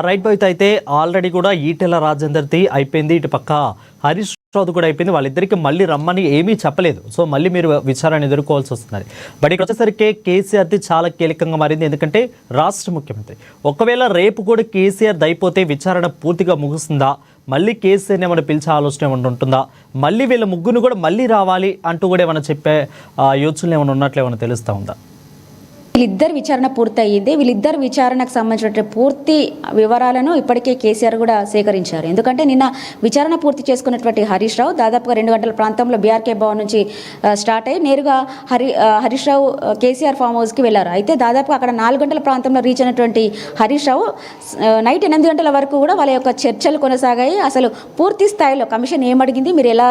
Right బాయ్తో అయితే already కూడా ఈటెల రాజేందర్ది అయిపోయింది, ఇటు పక్క హరీష్ రావుది కూడా అయిపోయింది. వాళ్ళిద్దరికి మళ్ళీ రమ్మని ఏమీ చెప్పలేదు. సో మళ్ళీ మీరు విచారణ ఎదుర్కోవాల్సి వస్తున్నది. బట్ ఇక్కడ వచ్చేసరికి కేసీఆర్ది చాలా కీలకంగా మారింది. ఎందుకంటే రాష్ట్ర ముఖ్యమంత్రి ఒకవేళ రేపు కూడా కేసీఆర్ అయిపోతే విచారణ పూర్తిగా ముగుస్తుందా, మళ్ళీ కేసీఆర్ని ఏమైనా పిలిచే ఆలోచన ఏమైనా ఉంటుందా, మళ్ళీ వీళ్ళ ముగ్గురు కూడా మళ్ళీ రావాలి అంటూ కూడా ఏమైనా చెప్పే యోచనలు ఏమైనా ఉన్నట్లు ఏమైనా తెలుస్తూ ఉందా? వీళ్ళిద్దరు విచారణ పూర్తయింది. వీళ్ళిద్దరు విచారణకు సంబంధించిన పూర్తి వివరాలను ఇప్పటికే కేసీఆర్ కూడా సేకరించారు. ఎందుకంటే నిన్న విచారణ పూర్తి చేసుకున్నటువంటి హరీష్ రావు దాదాపుగా 2 గంటల ప్రాంతంలో బీఆర్కే భవన్ నుంచి స్టార్ట్ అయ్యి నేరుగా హరీష్ రావు కేసీఆర్ ఫామ్ హౌస్కి వెళ్ళారు. అయితే దాదాపు అక్కడ 4 గంటల ప్రాంతంలో రీచ్ అయినటువంటి హరీష్ రావు నైట్ 8 గంటల వరకు కూడా వాళ్ళ యొక్క చర్చలు కొనసాగాయి. అసలు పూర్తి స్థాయిలో కమిషన్ ఏమడిగింది, మీరు ఎలా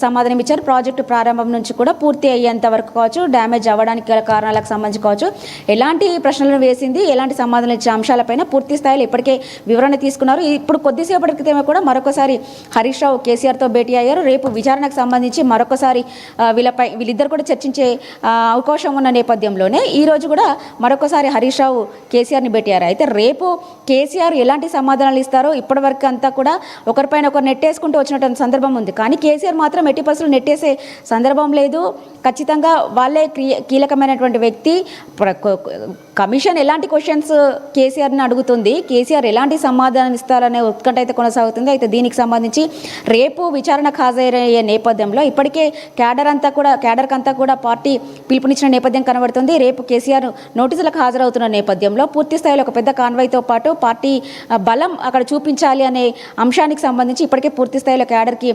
సమాధానం ఇచ్చారు, ప్రాజెక్టు ప్రారంభం నుంచి కూడా పూర్తి అయ్యేంత వరకు కావచ్చు, డ్యామేజ్ అవ్వడానికి గల కారణాలకు సంబంధించి కావచ్చు, ఎలాంటి ప్రశ్నలను వేసింది, ఎలాంటి సమాధానం ఇచ్చే అంశాలపైన పూర్తి స్థాయిలో ఇప్పటికే వివరణ తీసుకున్నారు. ఇప్పుడు కొద్దిసేపటి క్రితమే కూడా మరొకసారి హరీష్ రావు కేసీఆర్తో భేటీ అయ్యారు. రేపు విచారణకు సంబంధించి మరొకసారి వీళ్ళిద్దరు కూడా చర్చించే అవకాశం ఉన్న నేపథ్యంలోనే ఈరోజు కూడా మరొకసారి హరీష్ రావు కేసీఆర్ని భేటీ అయ్యారు. అయితే రేపు కేసీఆర్ ఎలాంటి సమాధానాలు ఇస్తారో ఇప్పటివరకు అంతా కూడా ఒకరిపైన ఒకరు నెట్టేసుకుంటూ వచ్చినటువంటి సందర్భం ఉంది. కానీ కేసీఆర్ మాత్రం ఎట్టి పరిస్థితులు నెట్టేసే సందర్భం లేదు. ఖచ్చితంగా వాళ్ళే కీలకమైనటువంటి వ్యక్తి. కమిషన్ ఎలాంటి క్వశ్చన్స్ కేసీఆర్ని అడుగుతుంది, కేసీఆర్ ఎలాంటి సమాధానం ఇస్తారనే ఉత్కంఠ అయితే కొనసాగుతుంది. అయితే దీనికి సంబంధించి రేపు విచారణకు హాజరయ్యే నేపథ్యంలో ఇప్పటికే క్యాడర్కి అంతా కూడా పార్టీ పిలుపునిచ్చిన నేపథ్యం కనబడుతుంది. రేపు కేసీఆర్ నోటీసులకు హాజరవుతున్న నేపథ్యంలో పూర్తి స్థాయిలో ఒక పెద్ద కాన్వాయ్తో పాటు పార్టీ బలం అక్కడ చూపించాలి అనే అంశానికి సంబంధించి ఇప్పటికే పూర్తి స్థాయిలో క్యాడర్కి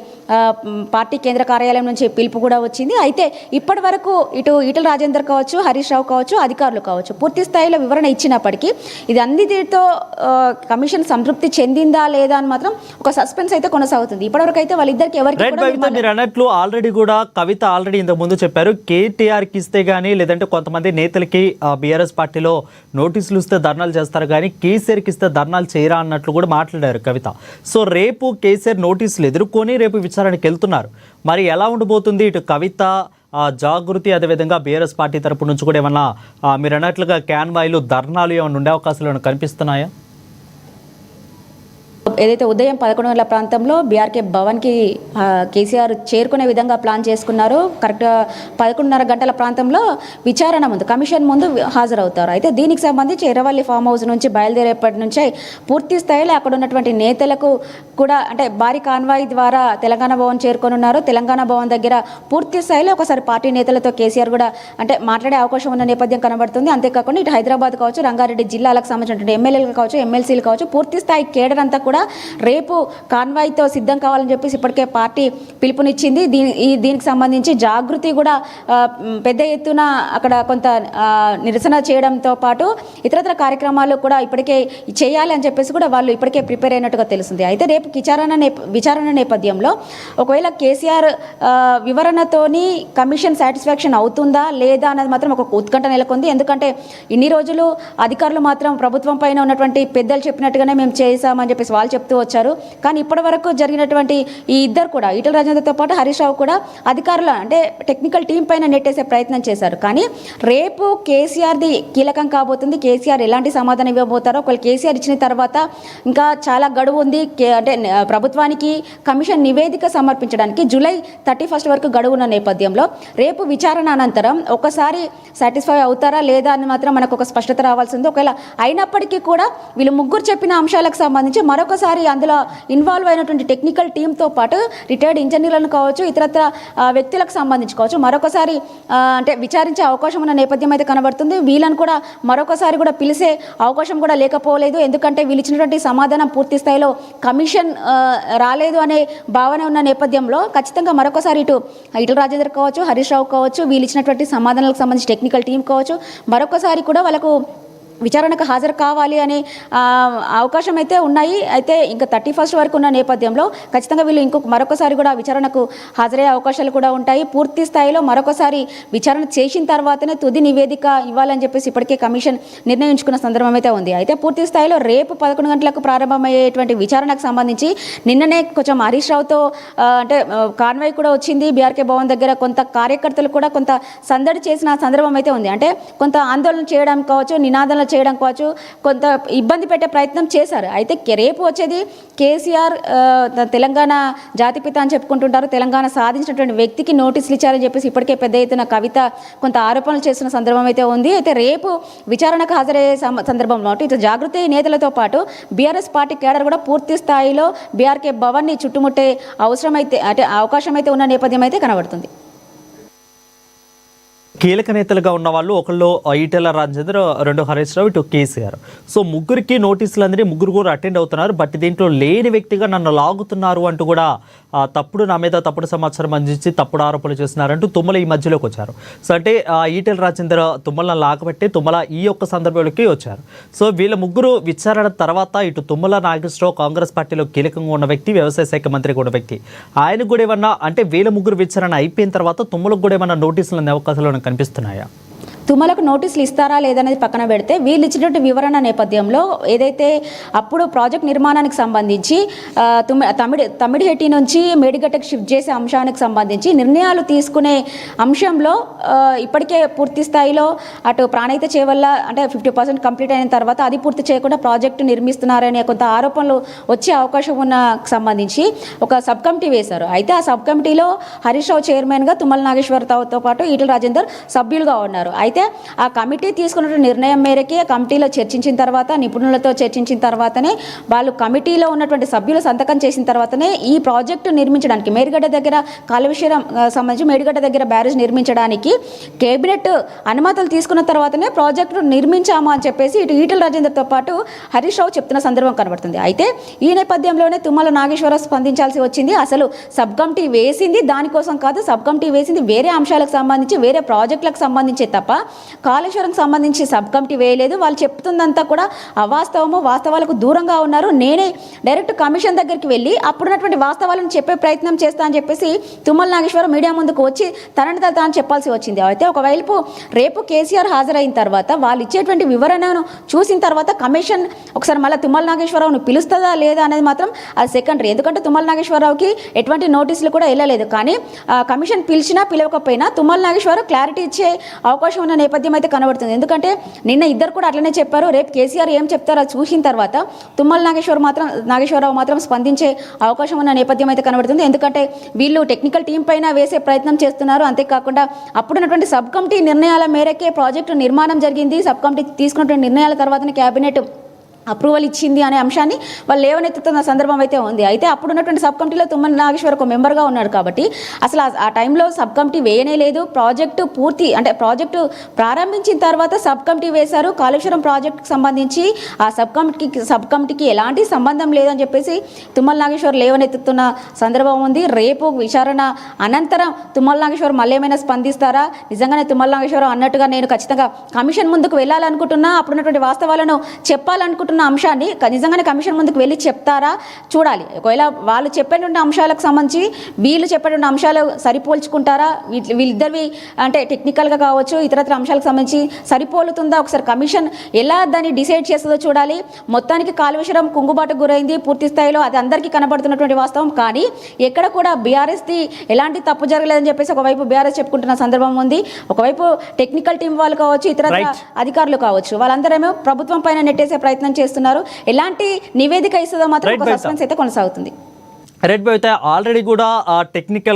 పార్టీ కేంద్ర కార్యాలయం నుంచి పిలుపు కూడా వచ్చింది. అయితే ఇప్పటి వరకు ఇటు ఈటెల రాజేందర్ కావచ్చు, హరీష్ రావు కావచ్చు, అధికారులు కావచ్చు పూర్తి స్థాయిలో వివరణ ఇచ్చినప్పటికీ ఇది అన్నిటితో కమిషన్ సంతృప్తి చెందిందా లేదా అని మాత్రం ఒక సస్పెన్స్ అయితే కొనసాగుతుంది. ఇప్పటివరకు అయితే వాళ్ళిద్దరికి మీరు అన్నట్లు ఆల్రెడీ కూడా కవిత ఇంతకు ముందు చెప్పారు, కేటీఆర్కి ఇస్తే గానీ లేదంటే కొంతమంది నేతలకి బీఆర్ఎస్ పార్టీలో నోటీసులు ఇస్తే ధర్నాలు చేస్తారు కానీ కేసీఆర్కి ఇస్తే ధర్నాలు చేయరా అన్నట్లు కూడా మాట్లాడారు కవిత. సో రేపు కేసీఆర్ నోటీసులు ఎదుర్కొని రేపు విచారణకి వెళ్తున్నారు. మరి ఎలా ఉండబోతుంది ఇటు కవిత జాగృతి అదేవిధంగా బీఆర్ఎస్ పార్టీ తరపు నుంచి కూడా ఏమన్నా మీరు అన్నట్లుగా క్యాన్వాయ్లు ధర్నాలు ఏమైనా ఉండే అవకాశాలు ఏమైనా కనిపిస్తున్నాయా? ఏదైతే ఉదయం 11 గంటల ప్రాంతంలో బీఆర్కే భవన్కి కేసీఆర్ చేరుకునే విధంగా ప్లాన్ చేసుకున్నారు. కరెక్ట్గా 11:30 గంటల ప్రాంతంలో విచారణ ముందు కమిషన్ ముందు హాజరవుతారు. అయితే దీనికి సంబంధించి ఎర్రవల్లి ఫామ్ హౌస్ నుంచి బయలుదేరేపటి నుంచే పూర్తి స్థాయిలో అక్కడ ఉన్నటువంటి నేతలకు కూడా అంటే భారీ కాన్వాయ్ ద్వారా తెలంగాణ భవన్ చేరుకొనున్నారు. తెలంగాణ భవన్ దగ్గర పూర్తి స్థాయిలో ఒకసారి పార్టీ నేతలతో కేసీఆర్ కూడా అంటే మాట్లాడే అవకాశం ఉన్న నేపథ్యం కనబడుతుంది. అంతేకాకుండా ఇటు హైదరాబాద్ కావచ్చు, రంగారెడ్డి జిల్లాలకు సంబంధించినటువంటి ఎమ్మెల్యేలు కావచ్చు, ఎమ్మెల్సీలు కావచ్చు, పూర్తి స్థాయి కేడర్ అంతా కూడా రేపు కాన్వాయ్తో సిద్ధం కావాలని చెప్పేసి ఇప్పటికే పార్టీ పిలుపునిచ్చింది. దీనికి సంబంధించి జాగృతి కూడా పెద్ద ఎత్తున అక్కడ కొంత నిరసన చేయడంతో పాటు ఇతరత్ర కార్యక్రమాలు కూడా ఇప్పటికే చేయాలి అని చెప్పేసి కూడా వాళ్ళు ఇప్పటికే ప్రిపేర్ అయినట్టుగా తెలుస్తుంది. అయితే రేపు విచారణ నేపథ్యంలో ఒకవేళ కేసీఆర్ వివరణతోని కమిషన్ సాటిస్ఫాక్షన్ అవుతుందా లేదా అన్నది మాత్రం ఒక ఉత్కంఠ నెలకొంది. ఎందుకంటే ఇన్ని రోజులు అధికారులు మాత్రం ప్రభుత్వం పైన ఉన్నటువంటి పెద్దలు చెప్పినట్టుగానే మేము చేసామని చెప్పేసి వాళ్ళు చెప్తూ వచ్చారు. కానీ ఇప్పటి వరకు జరిగినటువంటి ఈ ఇద్దరు కూడా ఈటెల రాజేందర్తో పాటు హరీష్ రావు కూడా అధికారులు అంటే టెక్నికల్ టీం పైన నెట్టేసే ప్రయత్నం చేశారు. కానీ రేపు కేసీఆర్ది కీలకం కాబోతుంది. కేసీఆర్ ఎలాంటి సమాధానం ఇవ్వబోతారో, ఒకవేళ కేసీఆర్ ఇచ్చిన తర్వాత ఇంకా చాలా గడువు ఉంది. అంటే ప్రభుత్వానికి కమిషన్ నివేదిక సమర్పించడానికి జూలై 31 వరకు గడువు ఉన్న నేపథ్యంలో రేపు విచారణ అనంతరం ఒకసారి సాటిస్ఫై అవుతారా లేదా అని మాత్రం మనకు ఒక స్పష్టత రావాల్సింది. ఒకవేళ అయినప్పటికీ కూడా వీళ్ళు ముగ్గురు చెప్పిన అంశాలకు సంబంధించి మరొకసారి అందులో ఇన్వాల్వ్ అయినటువంటి టెక్నికల్ టీంతో పాటు రిటైర్డ్ ఇంజనీర్లను కావచ్చు, ఇతరత్ర వ్యక్తులకు సంబంధించి కావచ్చు మరొకసారి అంటే విచారించే అవకాశం ఉన్న నేపథ్యం అయితే కనబడుతుంది. వీళ్ళని కూడా మరొకసారి కూడా పిలిచే అవకాశం కూడా లేకపోలేదు. ఎందుకంటే వీళ్ళు ఇచ్చినటువంటి సమాధానం పూర్తి స్థాయిలో కమిషన్ రాలేదు అనే భావన ఉన్న నేపథ్యంలో ఖచ్చితంగా మరొకసారి ఈటెల రాజేందర్ కావచ్చు, హరీష్ రావు కావచ్చు, వీళ్ళు ఇచ్చినటువంటి సమాధానాలకు సంబంధించి టెక్నికల్ టీం కావచ్చు మరొకసారి కూడా వాళ్ళకు విచారణకు హాజరు కావాలి అనే అవకాశం అయితే ఉన్నాయి. అయితే ఇంకా 31 వరకు ఉన్న నేపథ్యంలో ఖచ్చితంగా వీళ్ళు మరొకసారి కూడా విచారణకు హాజరయ్యే అవకాశాలు కూడా ఉంటాయి. పూర్తి స్థాయిలో మరొకసారి విచారణ చేసిన తర్వాతనే తుది నివేదిక ఇవ్వాలని చెప్పేసి ఇప్పటికే కమిషన్ నిర్ణయించుకున్న సందర్భం అయితే ఉంది. అయితే పూర్తి స్థాయిలో రేపు 11 గంటలకు ప్రారంభమయ్యేటువంటి విచారణకు సంబంధించి నిన్ననే కొంచెం హరీష్ రావుతో అంటే కాన్వాయ్ కూడా వచ్చింది. బీఆర్కే భవన్ దగ్గర కొంత కార్యకర్తలు కూడా కొంత సందడి చేసిన సందర్భం అయితే ఉంది. అంటే కొంత ఆందోళన చేయడం కావచ్చు, నినాదాలు చేయడం కావచ్చు, కొంత ఇబ్బంది పెట్టే ప్రయత్నం చేశారు. అయితే రేపు వచ్చేది కేసీఆర్ తెలంగాణ జాతిపిత అని చెప్పుకుంటుంటారు, తెలంగాణ సాధించినటువంటి వ్యక్తికి నోటీసులు ఇచ్చారని చెప్పేసి ఇప్పటికే పెద్ద ఎత్తున కవిత కొంత ఆరోపణలు చేస్తున్న సందర్భం అయితే ఉంది. అయితే రేపు విచారణకు హాజరయ్యే సందర్భంలో ఇటు జాగృతి నేతలతో పాటు బీఆర్ఎస్ పార్టీ కేడర్ కూడా పూర్తి స్థాయిలో బీఆర్కే భవన్ని చుట్టుముట్టే అవకాశం అయితే ఉన్న నేపథ్యం అయితే కనబడుతుంది. కీలక నేతలుగా ఉన్న వాళ్ళు ఒకళ్ళు ఈటెల రాజేందర్, రెండు హరీష్ రావు, ఇటు కేసీఆర్. సో ముగ్గురికి నోటీసులు అందరి ముగ్గురు కూడా అటెండ్ అవుతున్నారు. బట్ దీంట్లో లేని వ్యక్తిగా నన్ను లాగుతున్నారు అంటూ కూడా తప్పుడు నా మీద తప్పుడు సమాచారం అందించి తప్పుడు ఆరోపణలు చేస్తున్నారంటూ తుమ్మల ఈ మధ్యలోకి వచ్చారు. సో అంటే ఈటెల రాజేందర్ తుమ్మలను లాగబట్టి తుమ్మల ఈ యొక్క సందర్భంలోకి వచ్చారు. సో వీళ్ళ ముగ్గురు విచారణ తర్వాత ఇటు తుమ్మల నాగేశ్వరరావు కాంగ్రెస్ పార్టీలో కీలకంగా ఉన్న వ్యక్తి, వ్యవసాయ శాఖ మంత్రిగా ఉన్న వ్యక్తి, ఆయనకు కూడా ఏమన్నా అంటే వీళ్ళ ముగ్గురు విచారణ అయిపోయిన తర్వాత తుమ్మలకు కూడా ఏమన్నా నోటీసులు అనే అవకాశాలు కనిపిస్తున్నాయా? తుమ్మలకు నోటీసులు ఇస్తారా లేదనేది పక్కన పెడితే వీళ్ళు ఇచ్చినటువంటి వివరణ నేపథ్యంలో ఏదైతే అప్పుడు ప్రాజెక్ట్ నిర్మాణానికి సంబంధించి తమిడిహెట్టి నుంచి మేడిగడ్డకు షిఫ్ట్ చేసే అంశానికి సంబంధించి నిర్ణయాలు తీసుకునే అంశంలో ఇప్పటికే పూర్తి స్థాయిలో అటు ప్రాణహిత చేవల్ల అంటే 50% కంప్లీట్ అయిన తర్వాత అది పూర్తి చేయకుండా ప్రాజెక్టు నిర్మిస్తున్నారనే కొంత ఆరోపణలు వచ్చే అవకాశం ఉన్న సంబంధించి ఒక సబ్ కమిటీ వేశారు. అయితే ఆ సబ్ కమిటీలో హరీష్ రావు చైర్మన్గా, తుమ్మల నాగేశ్వరరావుతో పాటు ఈటెల రాజేందర్ సభ్యులుగా ఉన్నారు. అయితే ఆ కమిటీ తీసుకున్న నిర్ణయం మేరకే కమిటీలో చర్చించిన తర్వాత, నిపుణులతో చర్చించిన తర్వాతనే, వాళ్ళు కమిటీలో ఉన్నటువంటి సభ్యులు సంతకం చేసిన తర్వాతనే ఈ ప్రాజెక్టు నిర్మించడానికి మేడిగడ్డ దగ్గర కాలుష్యం సంబంధించి మేడిగడ్డ దగ్గర బ్యారేజ్ నిర్మించడానికి కేబినెట్ అనుమతులు తీసుకున్న తర్వాతనే ప్రాజెక్టు నిర్మించాము అని చెప్పేసి ఇటు ఈటెల రాజేందర్తో పాటు హరీష్ రావు చెప్తున్న సందర్భం కనబడుతుంది. అయితే ఈ నేపథ్యంలోనే తుమ్మల నాగేశ్వరరావు స్పందించాల్సి వచ్చింది. అసలు సబ్ కమిటీ వేసింది దానికోసం కాదు, సబ్ కమిటీ వేసింది వేరే అంశాలకు సంబంధించి, వేరే ప్రాజెక్టులకు సంబంధించి తప్ప కాళేశ్వరంకి సంబంధించి సబ్ కమిటీ వేయలేదు. వాళ్ళు చెప్తుందంతా కూడా అవాస్తవము, వాస్తవాలకు దూరంగా ఉన్నారు. నేనే డైరెక్ట్ కమిషన్ దగ్గరికి వెళ్ళి అప్పుడున్నటువంటి వాస్తవాలను చెప్పే ప్రయత్నం చేస్తా అని చెప్పేసి తుమ్మల నాగేశ్వరరావు మీడియా ముందుకు వచ్చి తనని తాను చెప్పాల్సి వచ్చింది. అయితే ఒకవైపు రేపు కేసీఆర్ హాజరైన తర్వాత వాళ్ళు ఇచ్చేటువంటి వివరణను చూసిన తర్వాత కమిషన్ ఒకసారి మళ్ళీ తుమ్మల నాగేశ్వరరావును పిలుస్తుందా లేదా అనేది మాత్రం అది సెకండరీ. ఎందుకంటే తుమ్మల నాగేశ్వరరావుకి ఎటువంటి నోటీసులు కూడా వెళ్ళలేదు. కానీ కమిషన్ పిలిచినా పిలవకపోయినా తుమ్మల నాగేశ్వరరావు క్లారిటీ ఇచ్చే అవకాశం ఉన్న నేపథ్యం అయితే కనబడుతుంది. ఎందుకంటే నిన్న ఇద్దరు కూడా అట్లనే చెప్పారు. రేపు కేసీఆర్ ఏం చెప్తారో చూసిన తర్వాత తుమ్మల నాగేశ్వరరావు మాత్రం స్పందించే అవకాశం ఉన్న నేపథ్యం అయితే కనబడుతుంది. ఎందుకంటే వీళ్ళు టెక్నికల్ టీం పైన వేసే ప్రయత్నం చేస్తున్నారు. అంతేకాకుండా అప్పుడున్నటువంటి సబ్ కమిటీ నిర్ణయాల మేరకే ప్రాజెక్టు నిర్మాణం జరిగింది. సబ్ కమిటీ తీసుకున్నటువంటి నిర్ణయాల తర్వాతనే క్యాబినెట్ అప్రూవల్ ఇచ్చింది అనే అంశాన్ని వాళ్ళు లేవనెత్తుతున్న సందర్భం అయితే ఉంది. అయితే అప్పుడున్నటువంటి సబ్ కమిటీలో తుమ్మల నాగేశ్వర ఒక మెంబర్గా ఉన్నాడు కాబట్టి అసలు ఆ టైంలో సబ్ కమిటీ వేయనే లేదు. ప్రాజెక్టు ప్రాజెక్టు ప్రారంభించిన తర్వాత సబ్ కమిటీ వేశారు. కాళేశ్వరం ప్రాజెక్టుకి సంబంధించి ఆ సబ్ కమిటీకి ఎలాంటి సంబంధం లేదని చెప్పేసి తుమ్మల నాగేశ్వర్ లేవనెత్తుతున్న సందర్భం ఉంది. రేపు విచారణ అనంతరం తుమ్మల నాగేశ్వర్ మళ్ళీ ఏమైనా స్పందిస్తారా? నిజంగానే తుమ్మల నాగేశ్వరరావు అన్నట్టుగా నేను ఖచ్చితంగా కమిషన్ ముందుకు వెళ్ళాలనుకుంటున్నా, అప్పుడున్నటువంటి వాస్తవాలను చెప్పాలనుకుంటున్నా అంశాన్ని నిజంగానే కమిషన్ ముందుకు వెళ్ళి చెప్తారా చూడాలి. ఒకవేళ వాళ్ళు చెప్పేటువంటి అంశాలకు సంబంధించి వీళ్ళు చెప్పేటువంటి అంశాలు సరిపోల్చుకుంటారా, వీళ్ళిద్దరివి అంటే టెక్నికల్గా కావచ్చు ఇతరత్ర అంశాలకు సంబంధించి సరిపోలుతుందా, ఒకసారి కమిషన్ ఎలా దాన్ని డిసైడ్ చేస్తుందో చూడాలి. మొత్తానికి కాళేశ్వరం కుంగుబాటుకు గురైంది పూర్తి స్థాయిలో, అది అందరికీ కనబడుతున్నటువంటి వాస్తవం. కానీ ఎక్కడ కూడా బీఆర్ఎస్ది ఎలాంటి తప్పు జరగలేదని చెప్పేసి ఒకవైపు బీఆర్ఎస్ చెప్పుకుంటున్న సందర్భం ఉంది. ఒకవైపు టెక్నికల్ టీం వాళ్ళు కావచ్చు, ఇతర అధికారులు కావచ్చు, వాళ్ళందరేమో ప్రభుత్వం పైన నెట్టేసే ప్రయత్నం చేస్తున్నారు. ఎలాంటి నివేదిక ఇస్తుందో మాత్రం ఒక సస్పెన్స్ అయితే కొనసాగుతుంది. రెడ్ బై అయితే ఆల్రెడీ కూడా టెక్నికల్